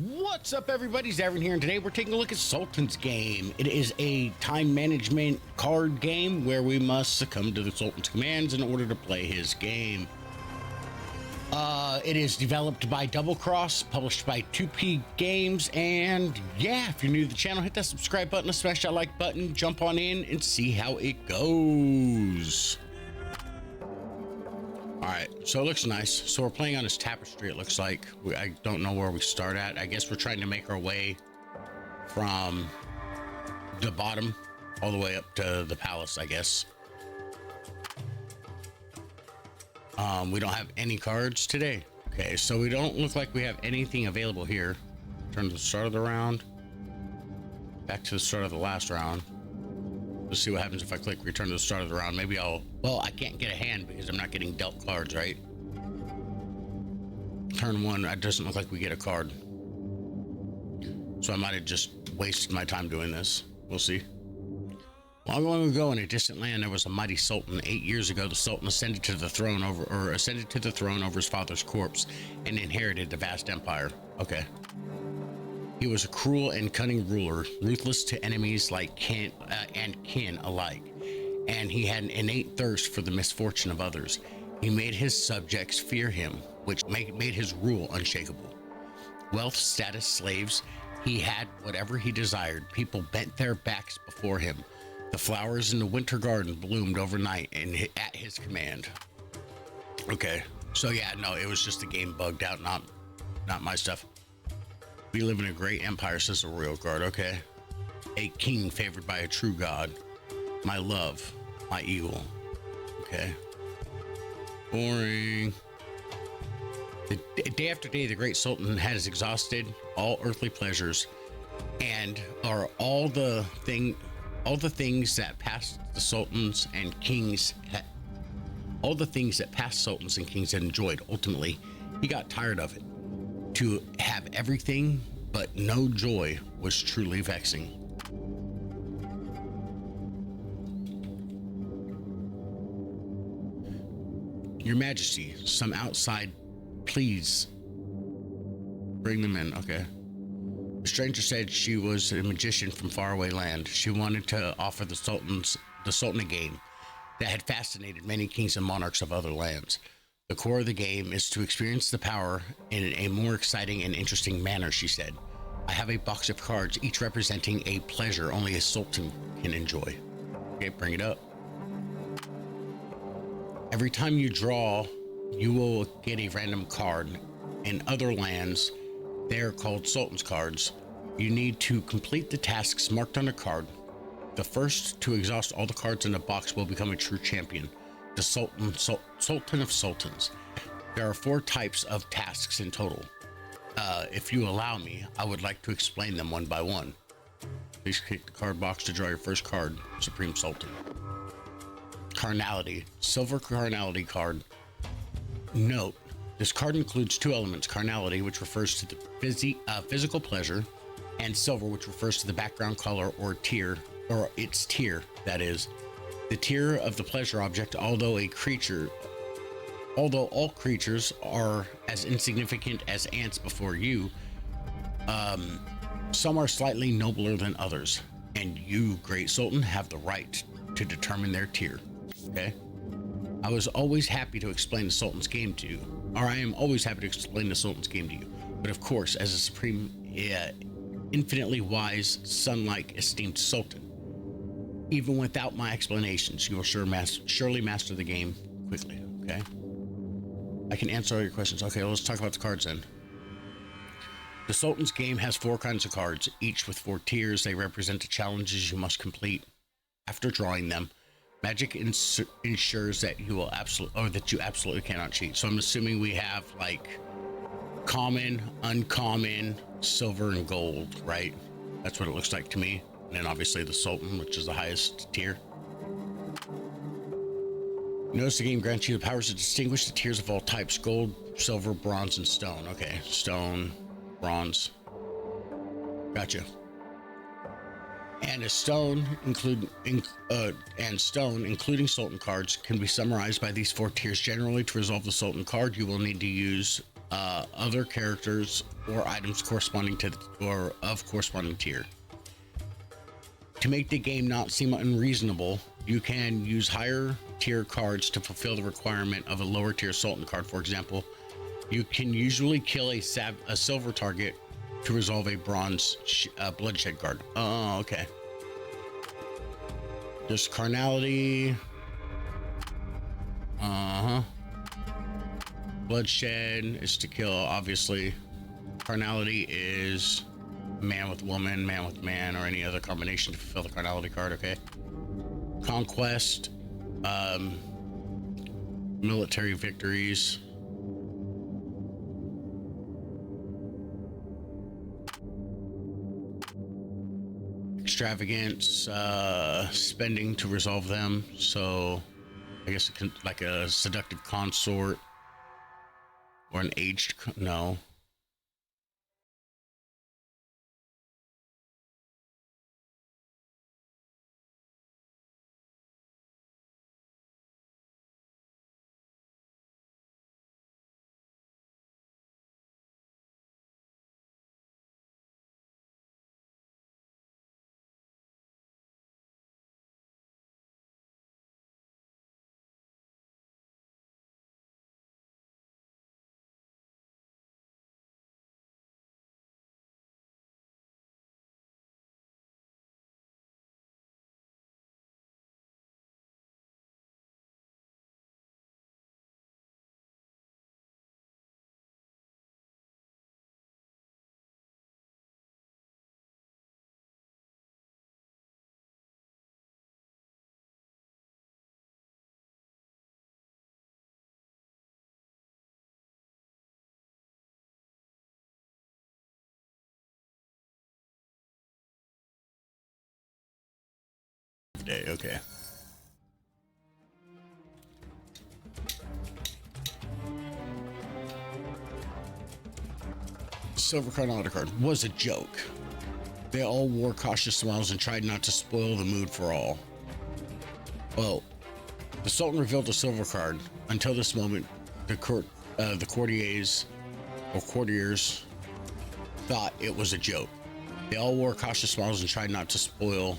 What's up, everybody? Zavin here, and today we're taking a look at Sultan's game. It is a time management card game where we must succumb to the Sultan's commands in order to play his game. It is developed by Double Cross, published by 2P Games, and yeah, if you're new to the channel, hit that subscribe button, smash that like button, jump on in, and see how it goes. All right, so it looks nice. So we're playing on this tapestry, it looks like. I don't know where we start at. I guess we're trying to make our way from the bottom all the way up to the palace, I guess. We don't have any cards today. Okay, so we don't look like we have anything available here. Turn to the start of the round. Back to the start of the last round. Let's see what happens if I click return to the start of the round. Maybe well, I can't get a hand because I'm not getting dealt cards, right? Turn one, it doesn't look like we get a card. So I might have just wasted my time doing this. We'll see. Long ago in a distant land, there was a mighty sultan. 8 years ago, the sultan ascended to the throne over his father's corpse and inherited a vast empire. Okay. He was a cruel and cunning ruler, ruthless to enemies like kin alike, and he had an innate thirst for the misfortune of others. He made his subjects fear him, which made his rule unshakable. Wealth, status, slaves, he had whatever he desired. People bent their backs before him. The flowers in the winter garden bloomed overnight and at his command. Okay, so yeah, no, it was just the game bugged out, not my stuff. We live in a great empire, says the royal guard. Okay. A king favored by a true god. My love, my eagle. Okay. Boring. Day after day, the great sultan has exhausted all earthly pleasures, and are all the things that past sultans and kings had enjoyed. Ultimately, he got tired of it. To have everything but no joy was truly vexing. Your Majesty, some outside, please bring them in. Okay. The stranger said she was a magician from faraway land. She wanted to offer the Sultan a game that had fascinated many kings and monarchs of other lands. The core of the game is to experience the power in a more exciting and interesting manner, she said. I have a box of cards, each representing a pleasure only a sultan can enjoy. Okay, bring it up. Every time you draw, you will get a random card. In other lands, they are called Sultan's cards. You need to complete the tasks marked on the card. The first to exhaust all the cards in the box will become a true champion. The Sultan of Sultans. There are 4 types of tasks in total. If you allow me, I would like to explain them one by one. Please click the card box to draw your first card, Supreme Sultan. Carnality. Silver carnality card. Note, this card includes 2 elements, carnality, which refers to the physical pleasure, and silver, which refers to the background color or tier, or its tier, that is. The tier of the pleasure object, although all creatures are as insignificant as ants before you, some are slightly nobler than others, and you, Great Sultan, have the right to determine their tier. Okay? I was always happy to explain the Sultan's game to you, or I am always happy to explain the Sultan's game to you, but of course, as a supreme, infinitely wise, sun-like esteemed Sultan, even without my explanations, you will surely master the game quickly, okay? I can answer all your questions. Okay, well, let's talk about the cards then. The Sultan's game has 4 kinds of cards, each with 4 tiers. They represent the challenges you must complete. After drawing them, magic ensures that you absolutely cannot cheat. So I'm assuming we have like common, uncommon, silver, and gold, right? That's what it looks like to me. And then obviously the Sultan, which is the highest tier. Notice the game grants you the powers to distinguish the tiers of all types: gold, silver, bronze, and stone. Okay, stone, bronze. Gotcha. And stone, including Sultan cards, can be summarized by these 4 tiers. Generally, to resolve the Sultan card, you will need to use other characters or items corresponding to the, or of corresponding tier. To make the game not seem unreasonable, you can use higher tier cards to fulfill the requirement of a lower tier Sultan card. For example, you can usually kill a silver target to resolve a bronze bloodshed card. Oh, okay. There's carnality. Bloodshed is to kill, obviously. Carnality is man with woman, man with man, or any other combination to fulfill the carnality card. Okay. Conquest, military victories. Extravagance, spending to resolve them. So I guess it can, like a seductive consort or an aged, no. Day, okay. Silver carnality card was a joke. They all wore cautious smiles and tried not to spoil the mood for all. Well, the Sultan revealed a silver card. Until this moment, the courtiers thought it was a joke. They all wore cautious smiles and tried not to spoil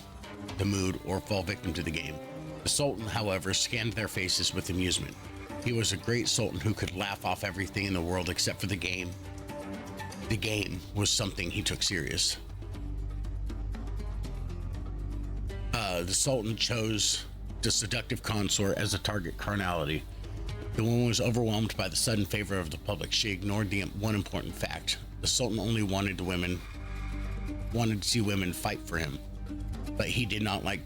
the mood or fall victim to the game. The Sultan, however, scanned their faces with amusement. He was a great Sultan who could laugh off everything in the world except for the game. The game was something he took serious. The Sultan chose the seductive consort as a target carnality. The woman was overwhelmed by the sudden favor of the public. She ignored the one important fact. The Sultan only wanted to see women fight for him. But he did not like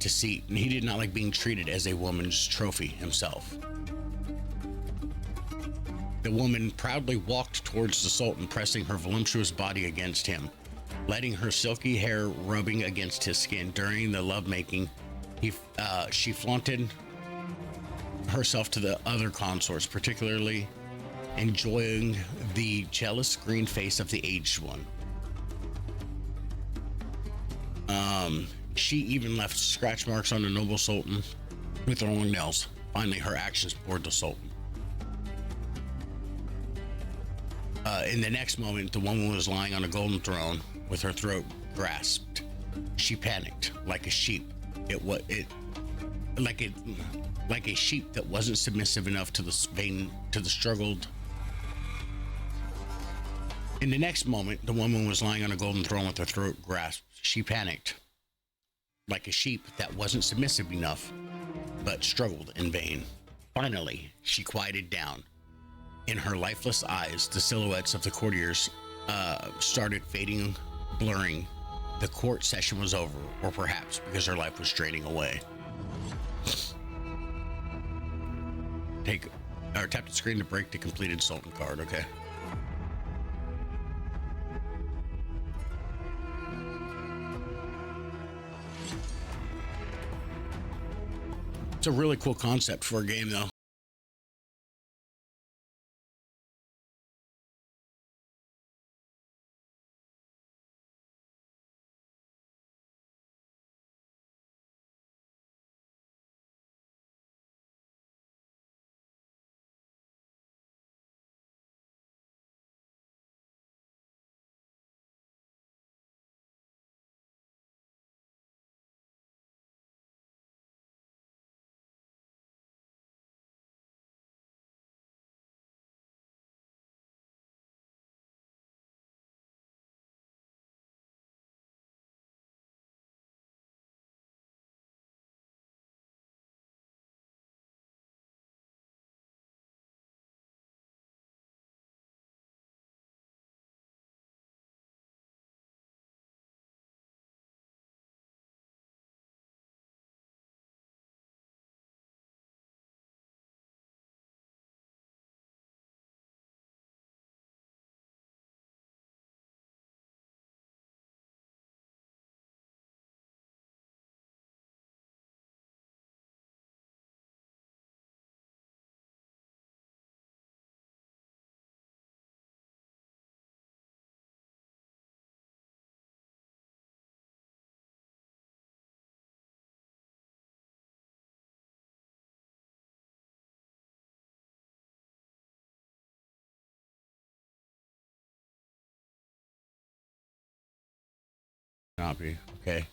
being treated as a woman's trophy himself. The woman proudly walked towards the Sultan, pressing her voluptuous body against him, letting her silky hair rubbing against his skin. During the lovemaking, she flaunted herself to the other consorts, particularly enjoying the jealous green face of the aged one. She even left scratch marks on the noble Sultan with her long nails. Finally, her actions bored the Sultan. In the next moment, the woman was lying on a golden throne with her throat grasped. She panicked like a sheep. Like a sheep that wasn't submissive enough to the struggled. In the next moment, the woman was lying on a golden throne with her throat grasped. She panicked like a sheep that wasn't submissive enough, but struggled in vain. Finally, she quieted down. In her lifeless eyes, the silhouettes of the courtiers started fading, blurring. The court session was over, or perhaps because her life was draining away. Tap the screen to break the completed Sultan card, okay? It's a really cool concept for a game, though. Copy. Okay.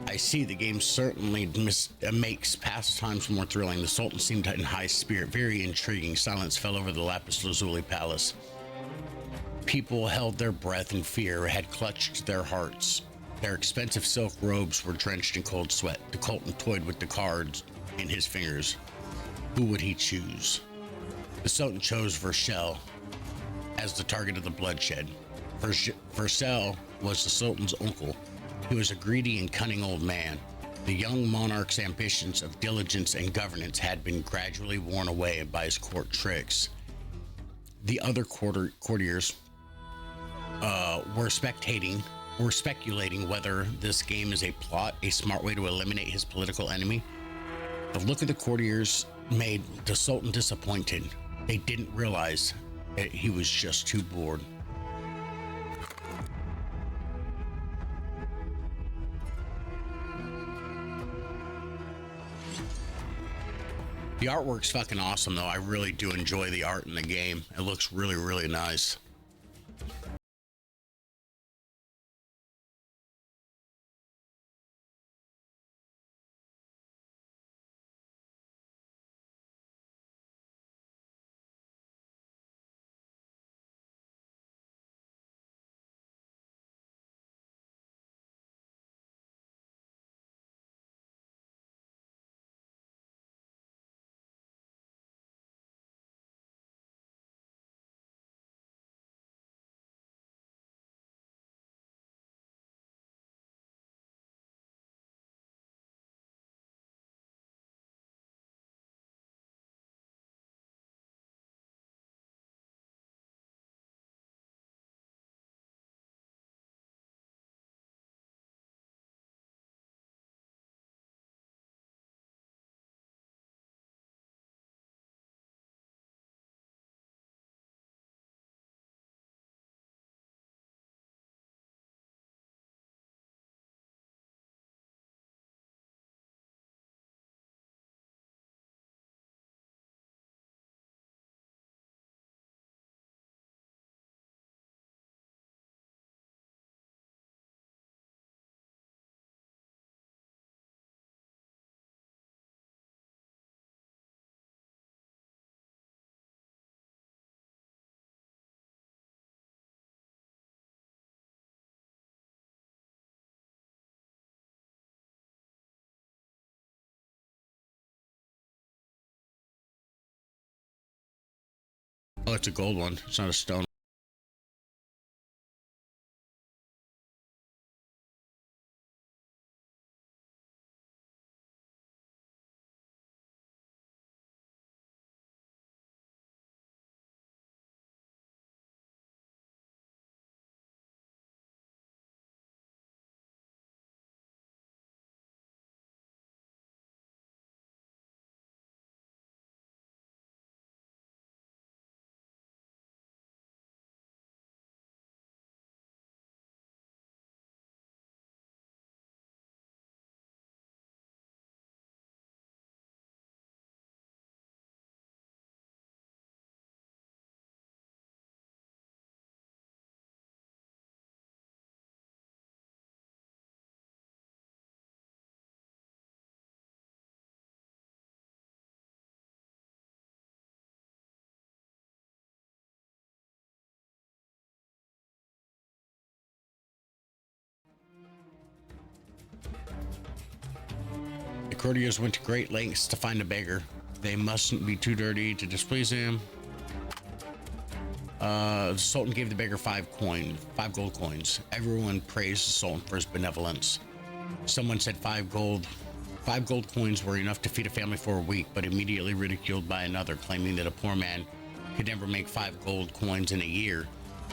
I see the game certainly makes pastimes more thrilling. The Sultan seemed in high spirit, very intriguing. Silence fell over the lapis lazuli palace. People held their breath in fear, had clutched their hearts. Their expensive silk robes were drenched in cold sweat. The Colton toyed with the cards in his fingers. Who would he choose? The Sultan chose Vercel as the target of the bloodshed. Vercel was the Sultan's uncle. He was a greedy and cunning old man. The young monarch's ambitions of diligence and governance had been gradually worn away by his court tricks. The other courtiers were speculating whether this game is a plot, a smart way to eliminate his political enemy. The look of the courtiers made the Sultan disappointed. They didn't realize that he was just too bored. The artwork's fucking awesome, though. I really do enjoy the art in the game. It looks really, really nice. Oh, it's a gold one. It's not a stone. The courtiers went to great lengths to find a beggar. They mustn't be too dirty to displease him. The Sultan gave the beggar 5 gold coins. Everyone praised the Sultan for his benevolence. Someone said 5 gold coins were enough to feed a family for a week, but immediately ridiculed by another, claiming that a poor man could never make 5 gold coins in a year.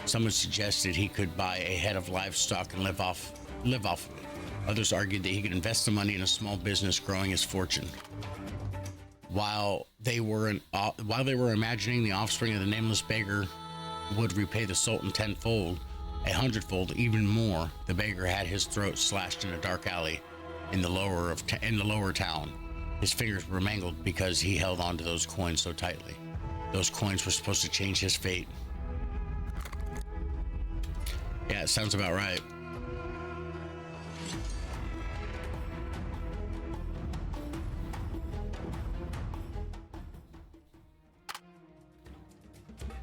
Someone suggested he could buy a head of livestock and live off of it. Others argued that he could invest the money in a small business, growing his fortune. While they were imagining the offspring of the nameless beggar would repay the Sultan tenfold, 100-fold, even more, the beggar had his throat slashed in a dark alley in the lower town. His fingers were mangled because he held on to those coins so tightly. Those coins were supposed to change his fate. Yeah, it sounds about right.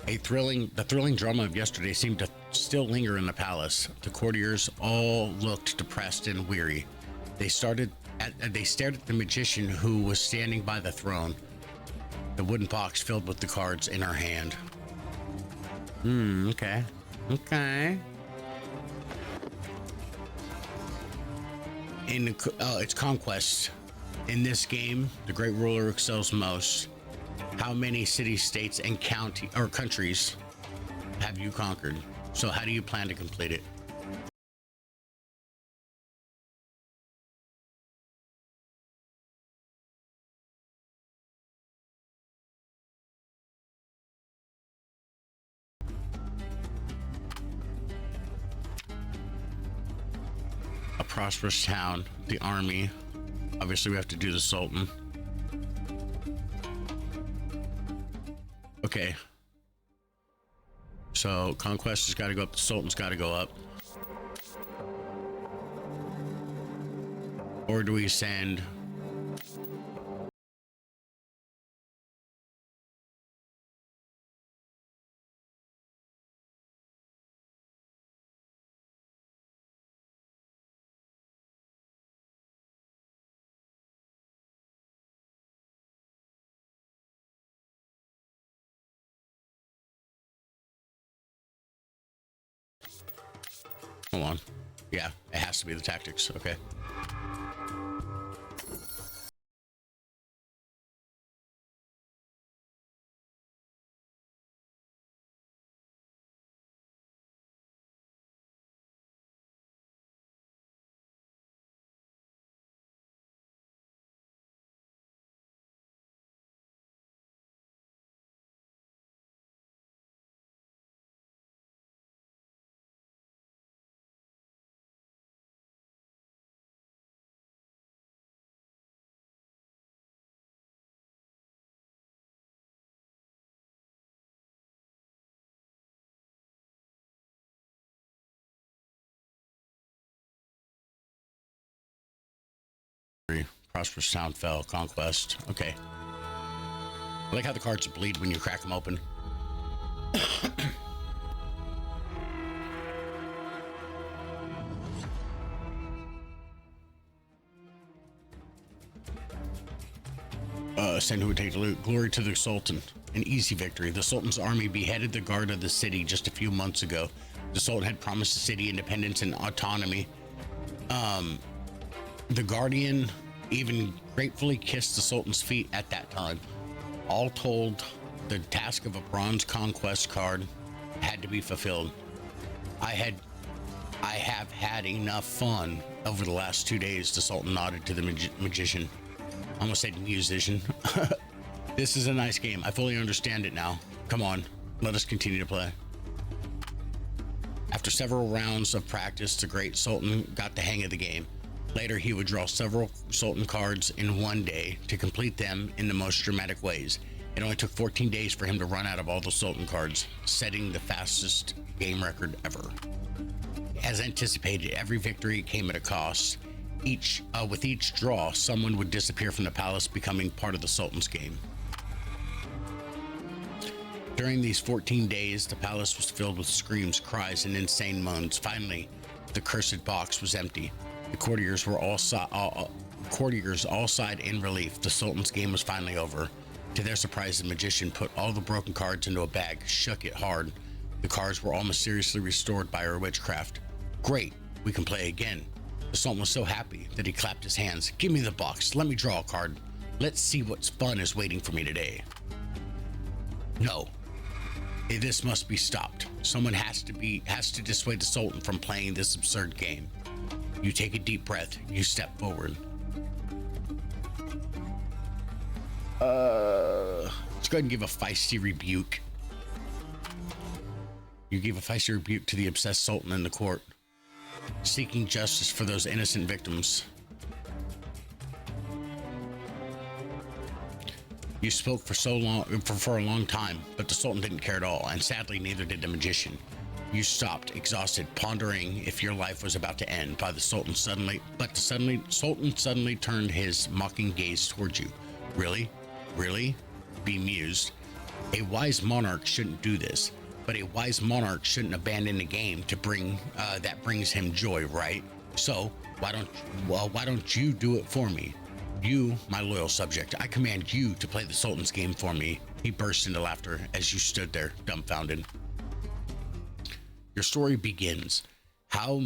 The thrilling drama of yesterday seemed to still linger in the palace. The courtiers all looked depressed and weary. They stared at the magician who was standing by the throne, the wooden box filled with the cards in her hand. Okay. It's conquest. In this game, the great ruler excels most. How many cities, states, and countries have you conquered? So how do you plan to complete it? A prosperous town, the army. Obviously, we have to do the Sultan. Okay. So conquest has got to go up. The Sultan's got to go up. Or do we send? Hold on. Yeah, it has to be the tactics. Okay. Prosperous town fell. Conquest. Okay. I like how the cards bleed when you crack them open. Send who would take the loot. Glory to the Sultan. An easy victory. The Sultan's army beheaded the guard of the city just a few months ago. The Sultan had promised the city independence and autonomy. The Guardian even gratefully kissed the Sultan's feet at that time. All told, the task of a bronze conquest card had to be fulfilled. I have had enough fun over the last 2 days. The Sultan nodded to the magician. Almost said musician. This is a nice game. I fully understand it now. Come on, let us continue to play. After several rounds of practice, the great Sultan got the hang of the game. Later, he would draw several Sultan cards in one day to complete them in the most dramatic ways. It only took 14 days for him to run out of all the Sultan cards, setting the fastest game record ever. As anticipated, every victory came at a cost. With each draw, someone would disappear from the palace, becoming part of the Sultan's game. During these 14 days, the palace was filled with screams, cries, and insane moans. Finally, the cursed box was empty. The courtiers were all courtiers all sighed in relief. The Sultan's game was finally over. To their surprise, the magician put all the broken cards into a bag, shook it hard. The cards were all mysteriously restored by our witchcraft. Great, we can play again. The Sultan was so happy that he clapped his hands. Give me the box, let me draw a card. Let's see what fun is waiting for me today. No, this must be stopped. Someone has to dissuade the Sultan from playing this absurd game. You take a deep breath, you step forward. Let's go ahead and give a feisty rebuke. You give a feisty rebuke to the obsessed Sultan in the court, seeking justice for those innocent victims. You spoke for a long time, but the Sultan didn't care at all, and sadly neither did the magician. You stopped, exhausted, pondering if your life was about to end. The Sultan suddenly turned his mocking gaze towards you. Really? Really? Bemused. A wise monarch shouldn't do this, but a wise monarch shouldn't abandon a game to that brings him joy, right? So why don't you do it for me? You, my loyal subject, I command you to play the Sultan's game for me. He burst into laughter as you stood there, dumbfounded. Your story begins. How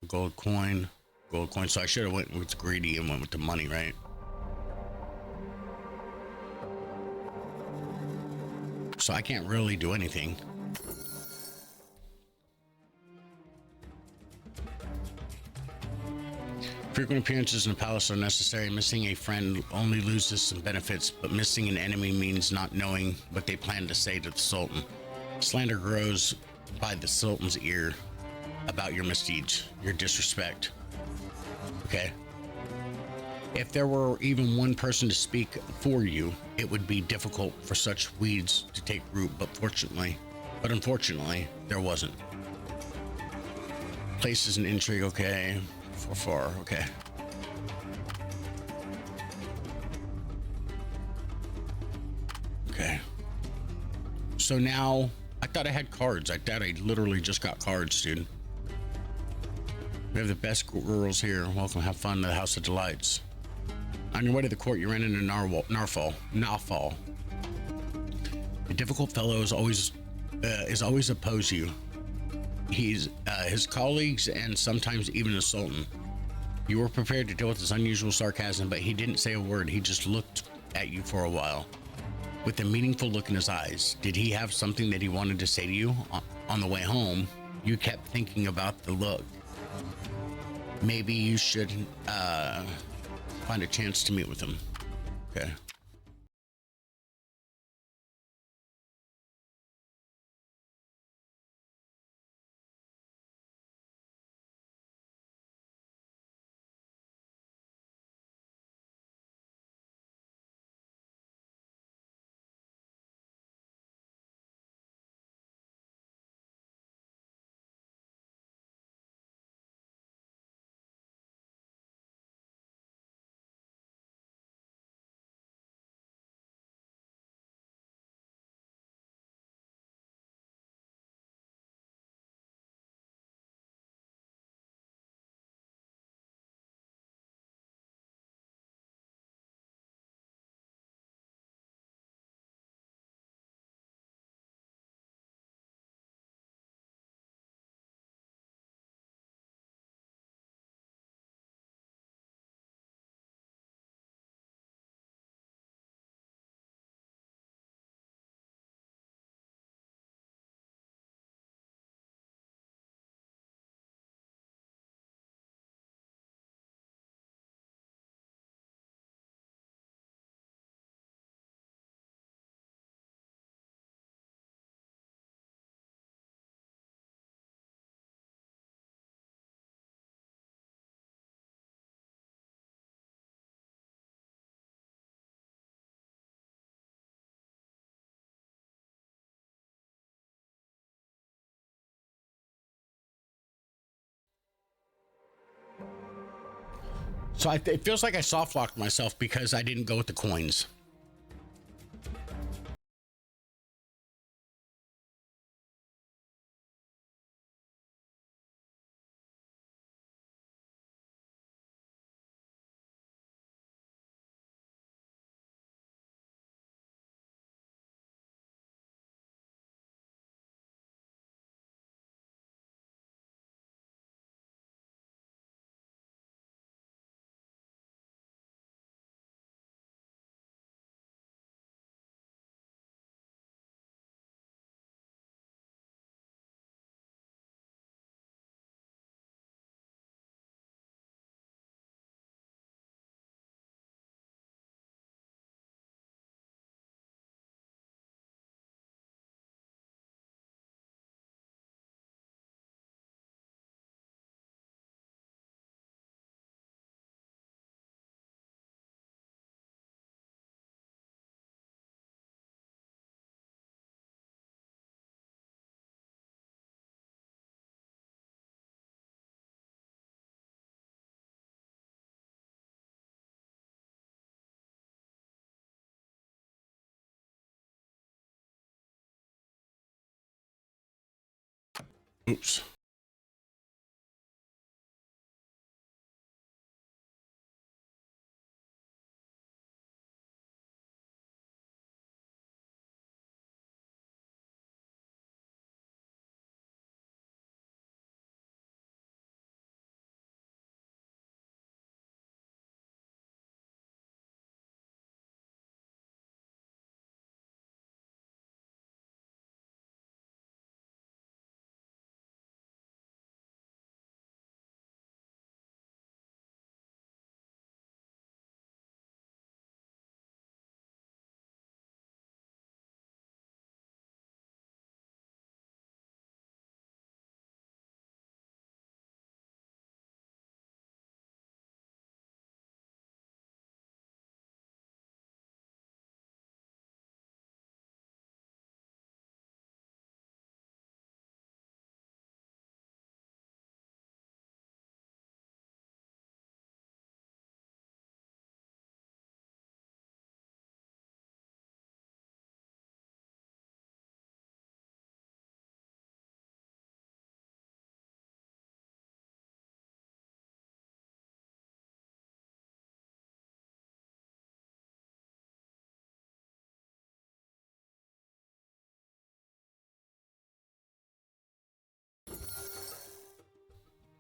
Gold coin. Gold coin. So I should have went with greedy and went with the money, right? So I can't really do anything. Frequent appearances in the palace are necessary. Missing a friend only loses some benefits, but missing an enemy means not knowing what they plan to say to the Sultan. Slander grows by the Sultan's ear about your misdeeds, your disrespect. Okay. If there were even one person to speak for you, it would be difficult for such weeds to take root, but unfortunately, there wasn't. Places and intrigue, okay. Far, okay. Okay. So now, I thought I had cards. I thought I literally just got cards, dude. We have the best girls here. Welcome, have fun to the House of Delights. On your way to the court, you ran into Narfall. A difficult fellow is always opposed to you. He's his colleagues and sometimes even the Sultan. You were prepared to deal with his unusual sarcasm, but he didn't say a word. He just looked at you for a while with a meaningful look in his eyes. Did he have something that he wanted to say to you? On the way home, you kept thinking about the look. Maybe you should find a chance to meet with him. Okay. So it feels like I soft locked myself because I didn't go with the coins. Oops.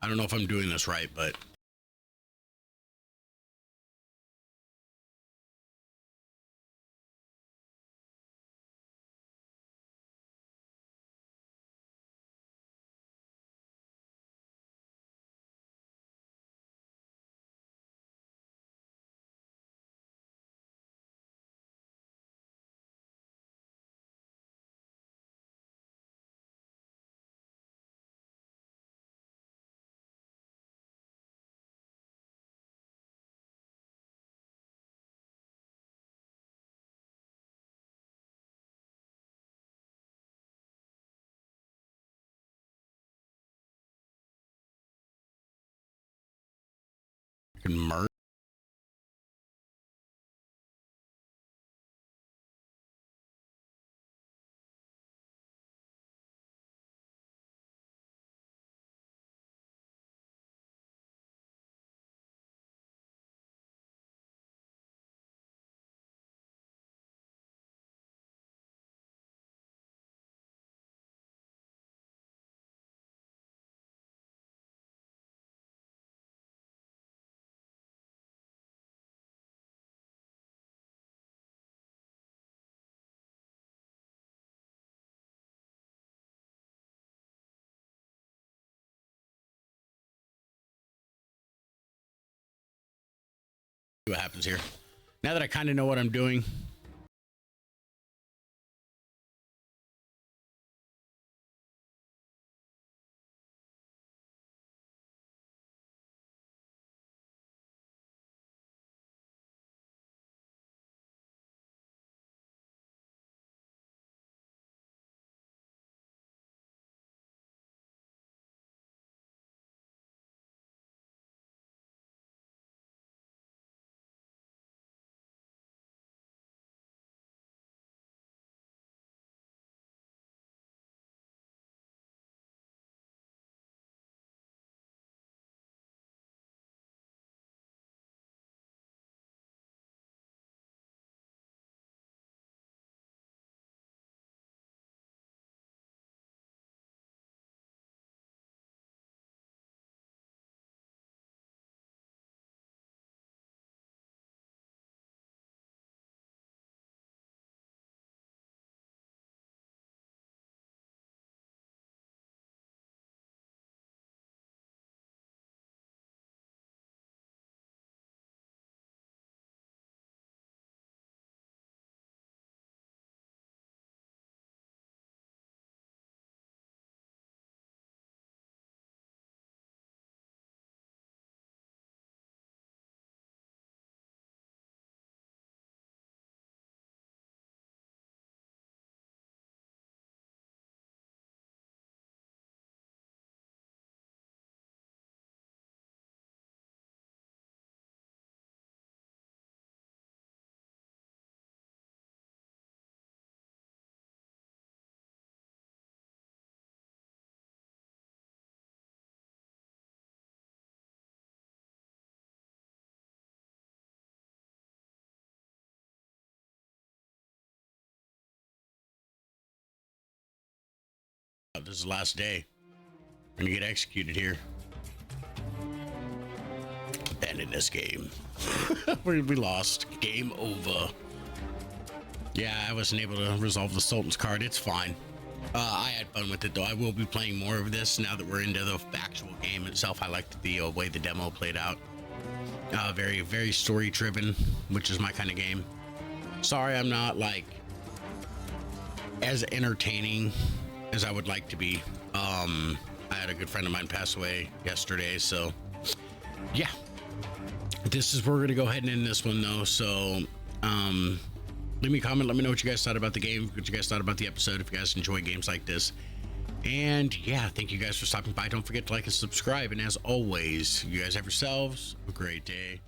I don't know if I'm doing this right, but I can merge. See what happens here. Now that I kind of know what I'm doing, this is the last day. I'm gonna get executed here. Abandon this game. we lost. Game over. Yeah, I wasn't able to resolve the Sultan's card. It's fine. I had fun with it though. I will be playing more of this now that we're into the actual game itself. I liked the way the demo played out. Very, very story driven, which is my kind of game. Sorry, I'm not like as entertaining as I would like to be. I had a good friend of mine pass away yesterday, so yeah, this is where we're gonna go ahead and end this one though. So leave me a comment, let me know what you guys thought about the game, what you guys thought about the episode, if you guys enjoy games like this. And yeah, thank you guys for stopping by. Don't forget to like and subscribe, and as always, you guys have yourselves a great day.